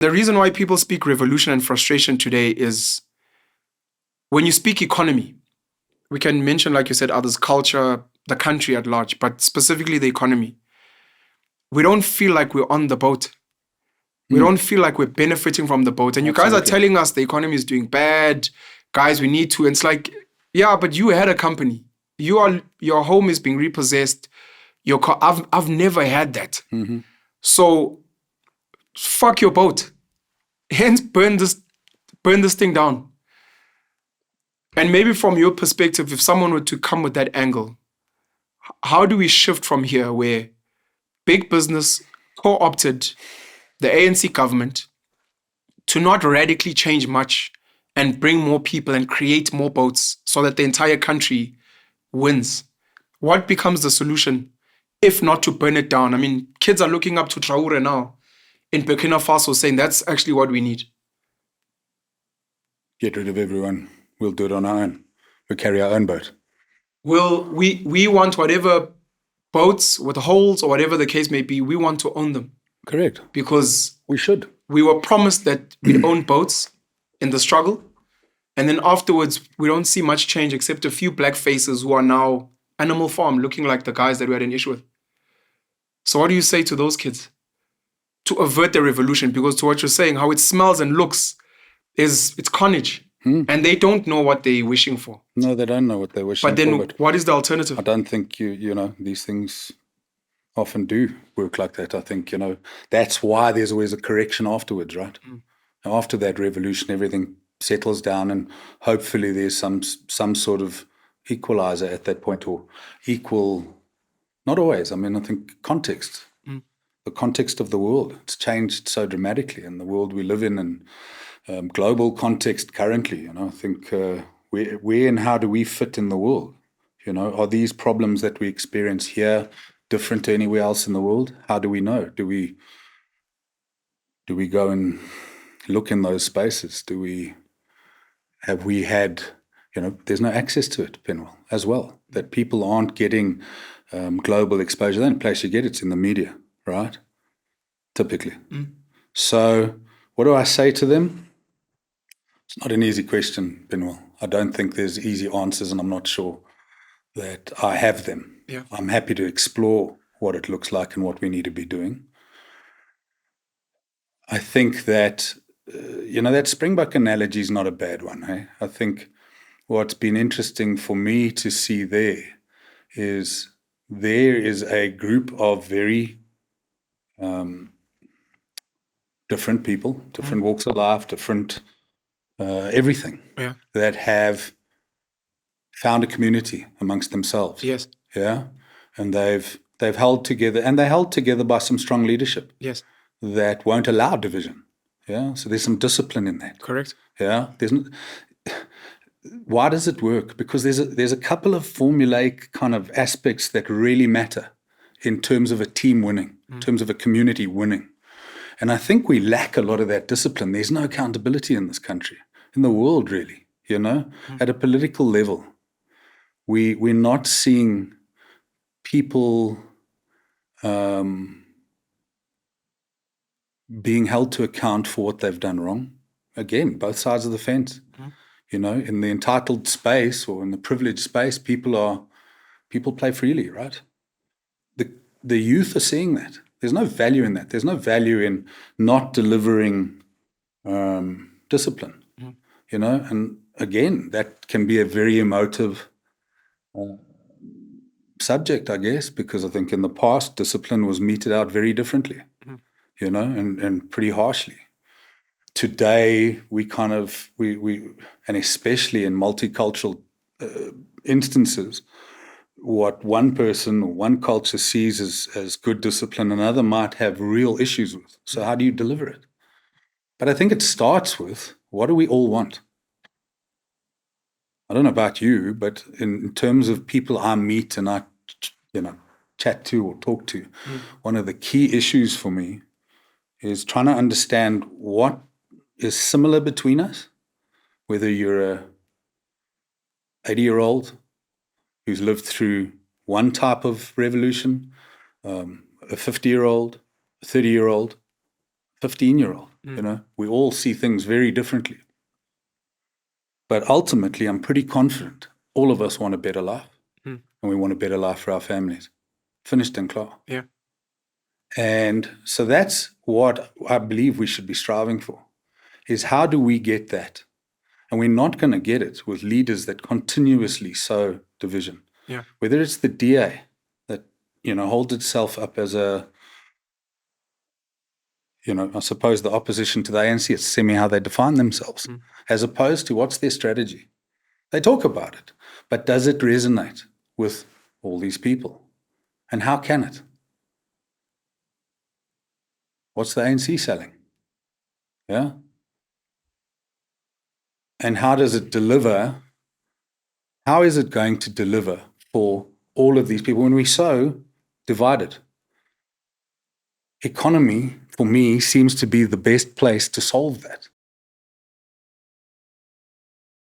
the reason why people speak revolution and frustration today is when you speak economy, we can mention, like you said, others, culture, the country at large, but specifically the economy. We don't feel like we're on the boat. We don't feel like we're benefiting from the boat. And you guys are telling us the economy is doing bad. Guys, we need to. And it's like, yeah, but you had a company. Your home is being repossessed. I've never had that. So fuck your boat. Hence, burn this thing down. And maybe from your perspective, if someone were to come with that angle, how do we shift from here where big business co-opted the ANC government to not radically change much and bring more people and create more boats so that the entire country wins? What becomes the solution if not to burn it down? I mean, kids are looking up to Traore now in Burkina Faso saying that's actually what we need. Get rid of everyone. We'll do it on our own. We carry our own boat. We want whatever boats with holes or whatever the case may be, we want to own them. Correct. Because we should. We were promised that we'd own boats in the struggle. And then afterwards, we don't see much change except a few black faces who are now Animal Farm looking like the guys that we had an issue with. So what do you say to those kids to avert the revolution? Because to what you're saying, how it smells and looks, it's carnage. And they don't know what they're wishing for. No, they don't know what they're wishing for. But then what is the alternative? I don't think, these things often do work like that. I think, that's why there's always a correction afterwards, right? After that revolution, everything settles down and hopefully there's some sort of equalizer at that point, or equal, not always. I mean, I think context, the context of the world, it's changed so dramatically in the world we live in and global context currently. I think where and how do we fit in the world? Are these problems that we experience here different to anywhere else in the world? How do we know? Do we go and look in those spaces? Have we had, there's no access to it, Penuel, as well, that people aren't getting global exposure. The only place you get it's in the media, right? Typically. So what do I say to them? It's not an easy question, Penuel. I don't think there's easy answers, and I'm not sure that I have them. Yeah. I'm happy to explore what it looks like and what we need to be doing. I think that, that Springbok analogy is not a bad one. Eh? I think what's been interesting for me to see there is a group of very different people, different walks of life, different everything, that have found a community amongst themselves. Yes. Yeah. And they've held together, and they held together by some strong leadership. Yes. That won't allow division. Yeah. So there's some discipline in that. Correct. Yeah. Why does it work? Because there's a couple of formulaic kind of aspects that really matter in terms of a team winning, in terms of a community winning. And I think we lack a lot of that discipline. There's no accountability in this country, in the world, really, at a political level. We're not seeing people being held to account for what they've done wrong. Again, both sides of the fence. In the entitled space or in the privileged space, people play freely, right? The youth are seeing that. There's no value in that. There's no value in not delivering discipline, And again, that can be a very emotive subject, I guess, because I think in the past, discipline was meted out very differently, and pretty harshly. Today, we and especially in multicultural instances, what one person or one culture sees as good discipline, another might have real issues with. So how do you deliver it? But I think it starts with, what do we all want? I don't know about you, but in terms of people I meet and I, chat to or talk to, one of the key issues for me is trying to understand what is similar between us, whether you're a 80-year-old who's lived through one type of revolution, a 50-year-old, a 30-year-old, 15-year-old. You know, we all see things very differently. But ultimately, I'm pretty confident all of us want a better life, and we want a better life for our families. Finished and klar. Yeah. And so that's what I believe we should be striving for, is how do we get that? And we're not going to get it with leaders that continuously sow division. Yeah. Whether it's the DA that, you know, holds itself up as a, you know, I suppose the opposition to the ANC, it's semi how they define themselves, as opposed to what's their strategy. They talk about it, but does it resonate with all these people? And how can it? What's the ANC selling? Yeah. And how does it deliver? How is it going to deliver for all of these people when we're so divided? Economy, for me, seems to be the best place to solve that.